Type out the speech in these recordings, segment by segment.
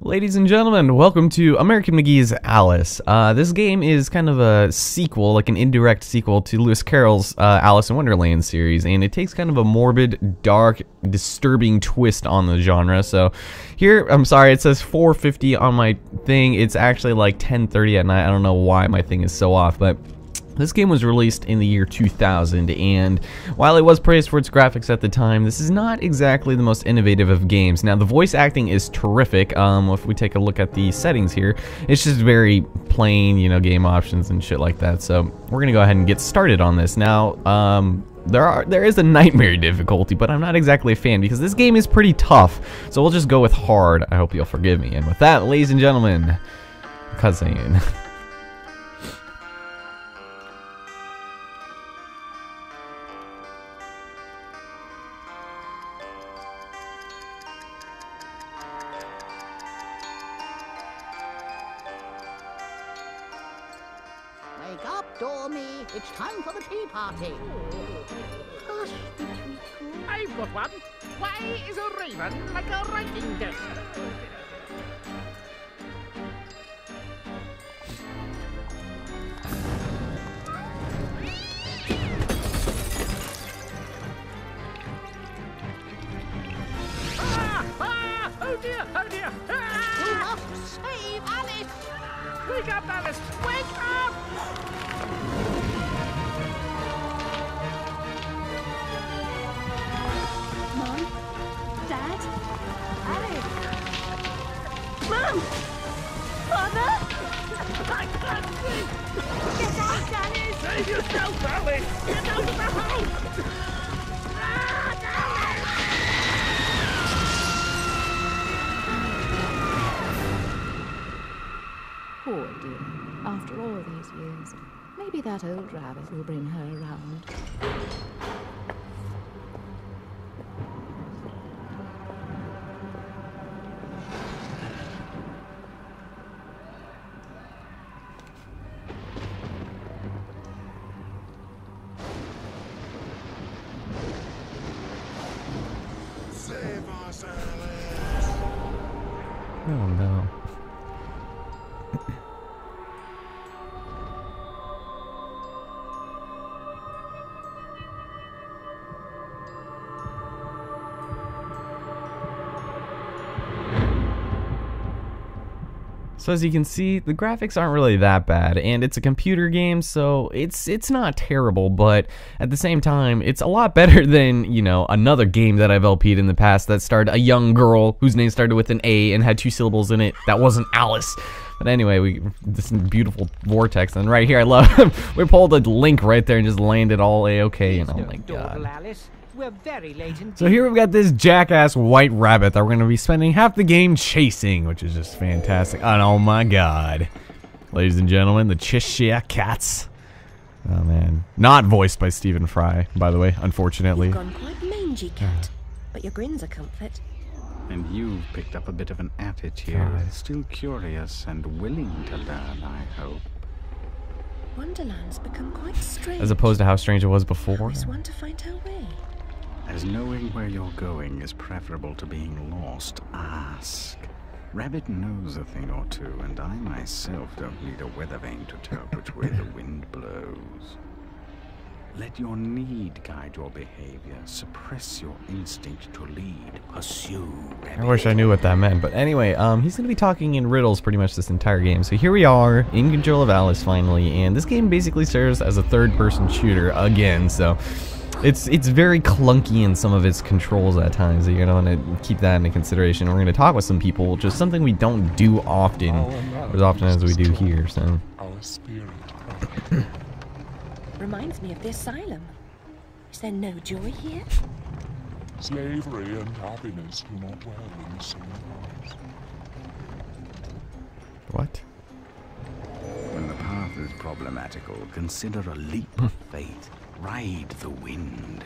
Ladies and gentlemen, welcome to American McGee's Alice. This game is kind of a sequel, like an indirect sequel to Lewis Carroll's Alice in Wonderland series, and it takes kind of a morbid, dark, disturbing twist on the genre. So here, I'm sorry, it says 4:50 on my thing. It's actually like 10:30 at night. I don't know why my thing is so off, but this game was released in the year 2000, and while it was praised for its graphics at the time, this is not exactly the most innovative of games. Now, the voice acting is terrific. If we take a look at the settings here, it's just very plain, you know, game options and shit like that. So we're gonna go ahead and get started on this. Now, there is a nightmare difficulty, but I'm not exactly a fan because this game is pretty tough. So we'll just go with hard. I hope you'll forgive me. And with that, ladies and gentlemen, cutscene. Wake up, Dormy. It's time for the tea party. Hush, I've got one. Why is a raven like a writing desk? Oh dear, oh dear. We must save Alice. Wake up, Alice, wake up! Mom? Dad? Alice? Mom! Father? I can't see! Get out, Alice! Save yourself, Alice! Get out of the house! Poor dear. After all these years, maybe that old rabbit will bring her around. Save us, Alice! Oh no. So as you can see, the graphics aren't really that bad, and it's a computer game, so it's not terrible, but at the same time, it's a lot better than, you know, another game that I've LP'd in the past that starred a young girl whose name started with an A and had 2 syllables in it. That wasn't Alice. But anyway, this beautiful vortex, and right here, I love, we pulled a link right there and just landed all A-okay, and oh my god. Alice. We're very late in. So here we've got this jackass white rabbit that we're going to be spending half the game chasing, which is just fantastic. And oh my god. Ladies and gentlemen, the Cheshire Cats. Oh man. Not voiced by Stephen Fry, by the way, unfortunately. You've gone quite mangy, cat, but your grin's a comfort. And you've picked up a bit of an attitude. God. Still curious and willing to learn, I hope. Wonderland's become quite strange. As opposed to how strange it was I before. always want to find her way. As knowing where you're going is preferable to being lost, ask. Rabbit knows a thing or two, and I myself don't need a weather vane to tell which way the wind blows. Let your need guide your behavior. Suppress your instinct to lead. Pursue, Rabbit. I wish I knew what that meant, but anyway, he's going to be talking in riddles pretty much this entire game. So here we are, in control of Alice finally, and this game basically serves as a third-person shooter again, so it's very clunky in some of its controls at times, so you're going to want to keep that into consideration. We're going to talk with some people, just something we don't do often, as often as we do here, so. Our spirit. Reminds me of the asylum. Is there no joy here? Slavery and happiness do not well in the same place. What? When the path is problematical, consider a leap of faith. Ride the wind.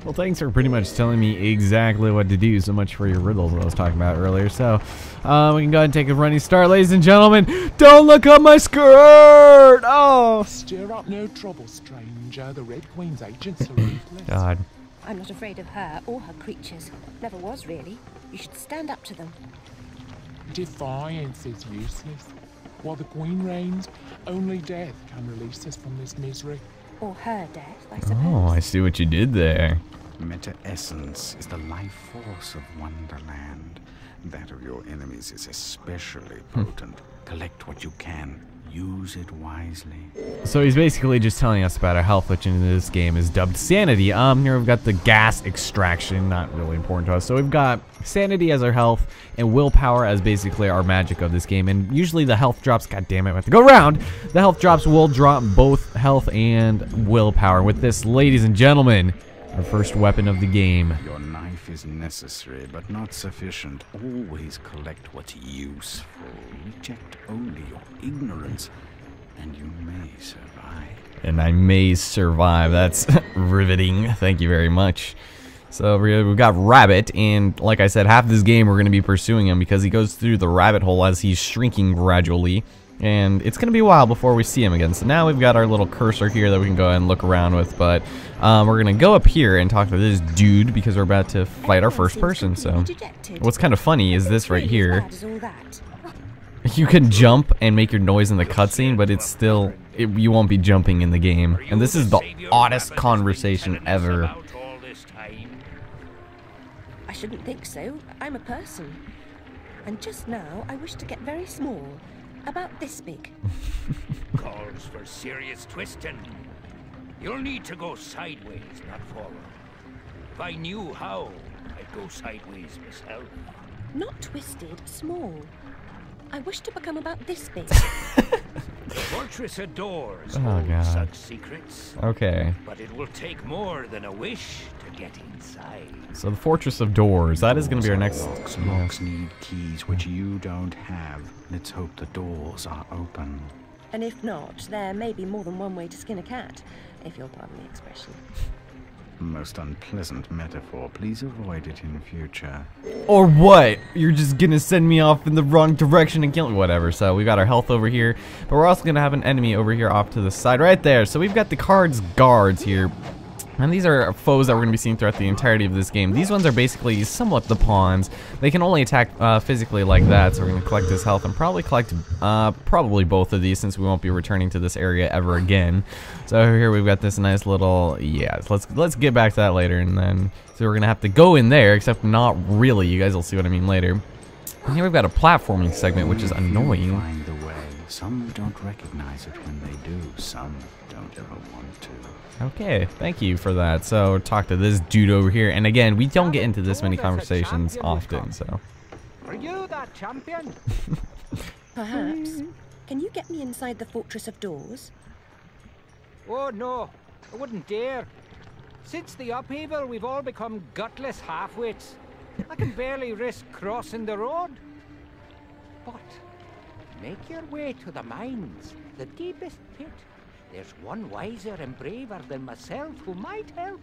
Well, thanks for pretty much telling me exactly what to do. So much for your riddles that I was talking about earlier. So, we can go ahead and take a running start, ladies and gentlemen. Don't look up my skirt! Oh! Stir up no trouble, stranger. The Red Queen's agents are ruthless. God. I'm not afraid of her or her creatures. Never was, really. You should stand up to them. Defiance is useless. While the Queen reigns, only death can release us from this misery. Or her death, I suppose. Oh, I see what you did there. Meta-essence is the life force of Wonderland. That of your enemies is especially potent. Collect what you can. Use it wisely. So he's basically just telling us about our health, which in this game is dubbed sanity. Here we've got the gas extraction, not really important to us. So we've got sanity as our health and willpower as basically our magic of this game. And usually the health drops, god damn it, I have to go around. The health drops will drop both health and willpower. With this, ladies and gentlemen, our first weapon of the game. Your knife is necessary, but not sufficient. Always collect what's useful. Reject only your ignorance, and you may survive. And I may survive. That's riveting. Thank you very much. So we've got Rabbit, and like I said, half this game we're going to be pursuing him because he goes through the rabbit hole as he's shrinking gradually. And it's going to be a while before we see him again. So now we've got our little cursor here that we can go ahead and look around with. But we're going to go up here and talk to this dude because we're about to fight our first person. So what's kind of funny is this right here. You can jump and make your noise in the cutscene, but it's still, you won't be jumping in the game. And this is the oddest conversation ever. I shouldn't think so. I'm a person. And just now, I wish to get very small. About this big. Calls for serious twisting. You'll need to go sideways, not forward. If I knew how, I'd go sideways myself. Not twisted, small. I wish to become about this big. The fortress adores such secrets. Okay. But it will take more than a wish to get inside. So the Fortress of Doors, that is going to be our next... Locks need keys which you don't have. Let's hope the doors are open. And if not, there may be more than one way to skin a cat, if you'll pardon the expression. Most unpleasant metaphor. Please avoid it in future. Or what? You're just gonna send me off in the wrong direction and kill me? Whatever. So we got our health over here, but we're also gonna have an enemy over here off to the side right there. So we've got the guards here. And these are foes that we're going to be seeing throughout the entirety of this game. These ones are basically somewhat the pawns. They can only attack physically like that, so we're going to collect this health and probably collect probably both of these since we won't be returning to this area ever again. So here we've got this nice little, yeah, let's get back to that later. And then, so we're going to have to go in there, except not really. You guys will see what I mean later. And here we've got a platforming segment, which is annoying. Find the way. Some don't recognize it when they do. Some don't ever want to. Okay, thank you for that. So talk to this dude over here, and again, we don't get into this many conversations often, so. Are you that champion? Perhaps. Can you get me inside the Fortress of Doors? Oh no, I wouldn't dare. Since the upheaval, we've all become gutless half-wits. I can barely risk crossing the road. But make your way to the mines, the deepest pit. There's one wiser and braver than myself who might help.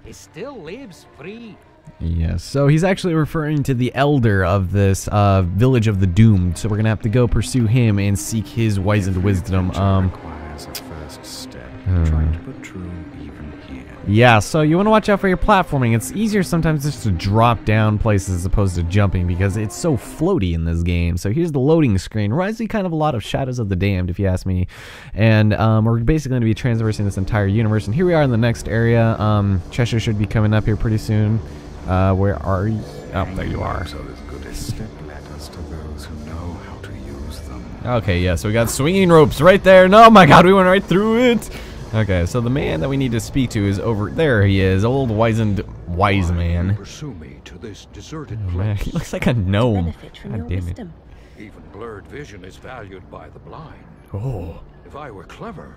He still lives free. Yes, so he's actually referring to the elder of this village of the doomed. So we're gonna have to go pursue him and seek his wizened wisdom. Requires a first step. Trying to put true even here. Yeah, so you want to watch out for your platforming. It's easier sometimes just to drop down places as opposed to jumping because it's so floaty in this game. So here's the loading screen. Reminds me kind of a lot of Shadows of the Damned, if you ask me. And we're basically going to be traversing this entire universe. And here we are in the next area. Cheshire should be coming up here pretty soon. Where are you? Oh, there you are. So as good as step ladders to those who know how to use them. Okay, yeah, so we got swinging ropes right there. No, my God, we went right through it. Okay, so the man that we need to speak to is over there. He is, old wizened wise man. Pursue me to this deserted Man, place. he looks like a gnome. Benefit from your God damn it. wisdom. Even blurred vision is valued by the blind. Oh, If I were clever,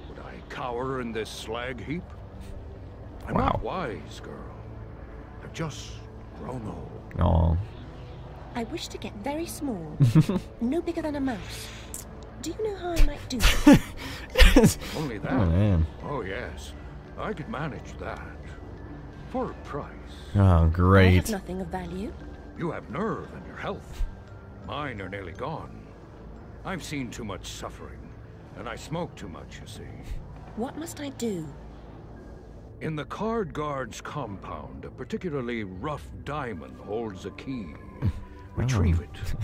would I cower in this slag heap? I'm Wow. not wise, girl. I've just grown old. oh. I wish to get very small. No bigger than a mouse. Do you know how I might do that? Only that? Oh, man. Oh, yes. I could manage that. For a price. Oh, I have great. nothing of value. You have nerve and your health. Mine are nearly gone. I've seen too much suffering, and I smoke too much, you see. What must I do? In the card guard's compound, a particularly rough diamond holds a key. Retrieve it.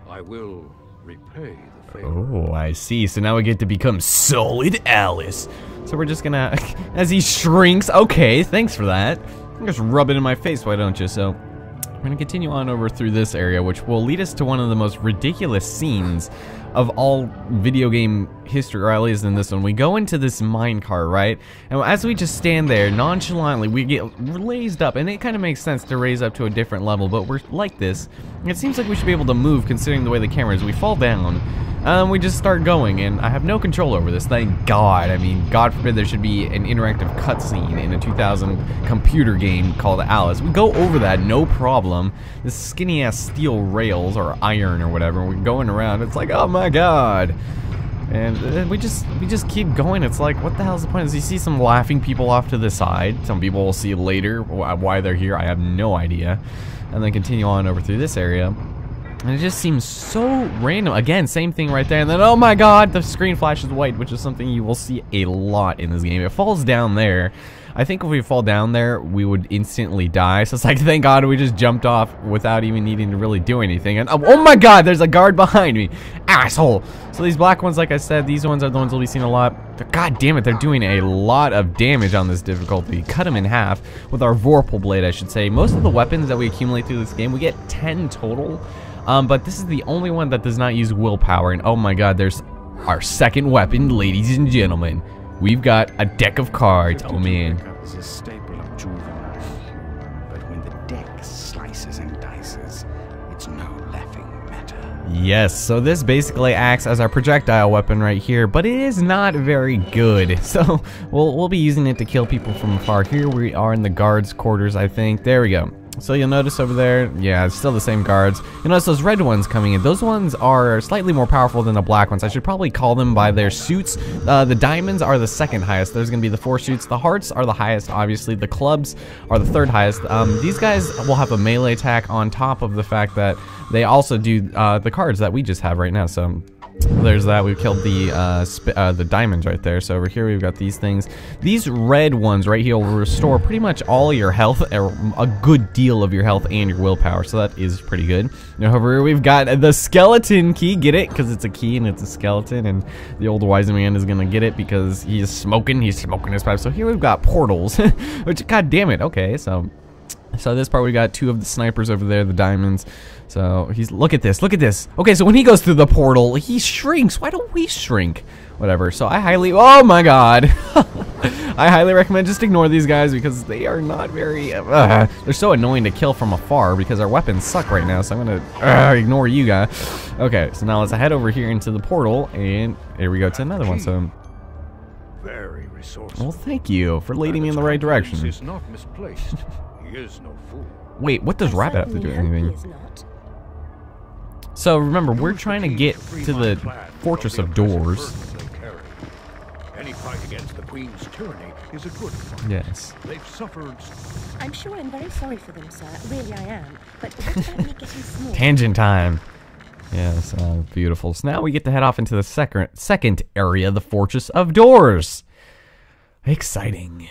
I will repay the favor. Oh, I see. So now we get to become Solid Alice. So we're just gonna, as he shrinks. Okay, thanks for that. Just rub it in my face, why don't you? So we're gonna continue on over through this area, which will lead us to one of the most ridiculous scenes of all video game history, or at least in this one. We go into this minecart, right? And as we just stand there nonchalantly, we get raised up, and it kind of makes sense to raise up to a different level, but we're like this. It seems like we should be able to move considering the way the camera is. We fall down, we just start going, and I have no control over this, thank God. I mean, God forbid there should be an interactive cutscene in a 2000 computer game called Alice. We go over that, no problem. This skinny-ass steel rails, or iron or whatever, and we're going around. It's like, oh my God. And we just keep going. It's like, what the hell's the point? As you see some laughing people off to the side. Some people will see later why they're here. I have no idea. And then continue on over through this area. And it just seems so random. Again, same thing right there. And then, oh my God, the screen flashes white, which is something you will see a lot in this game. It falls down there. I think if we fall down there, we would instantly die. So it's like, thank God we just jumped off without even needing to really do anything. And oh my God, there's a guard behind me. Asshole. So these black ones, like I said, these ones are the ones we'll be seeing a lot. God damn it, they're doing a lot of damage on this difficulty. Cut them in half with our Vorpal Blade, I should say. Most of the weapons that we accumulate through this game, we get 10 total. But this is the only one that does not use willpower. And oh my God, there's our second weapon, ladies and gentlemen. We've got a deck of cards. Oh man. Is a staple of juvenile humor, but when the deck slices and dices, it's no laughing matter. Yes, so this basically acts as our projectile weapon right here, but it is not very good. So we'll be using it to kill people from afar. Here we are in the guards' quarters, I think. There we go. So you'll notice over there, yeah, it's still the same guards. You'll notice those red ones coming in. Those ones are slightly more powerful than the black ones. I should probably call them by their suits. The diamonds are the second highest. There's going to be the 4 suits. The hearts are the highest, obviously. The clubs are the third highest. These guys will have a melee attack on top of the fact that they also do the cards that we just have right now. So there's that. We've killed the diamonds right there. So over here we've got these things. These red ones right here will restore pretty much all your health, or a good deal of your health and your willpower. So that is pretty good. Now over here we've got the skeleton key. Get it? Because it's a key and it's a skeleton. And the old wise man is gonna get it because he's smoking. He's smoking his pipe. So here we've got portals. Which, god damn it. Okay, so this part we got 2 of the snipers over there, the diamonds. So he's, look at this, look at this. Okay, so when he goes through the portal, he shrinks. Why don't we shrink? Whatever. So I highly, oh my God. I highly recommend just ignore these guys because they are not very, they're so annoying to kill from afar because our weapons suck right now. So I'm gonna ignore you guys. Okay, so now let's head over here into the portal, and here we go to another one. So Very resourceful. well, thank you for leading me in the right direction. Is not misplaced. He is no fool. Wait, what does Rabbit have to do with anything? So remember, we're trying to get to the Fortress of Doors. Any fight against the Queen's tyranny is a good fight. Yes. They've suffered. I'm sure I'm very sorry for them, sir. Really, I am. But what about me getting small? Tangent time. Yes, beautiful. So now we get to head off into the second area, the Fortress of Doors. Exciting.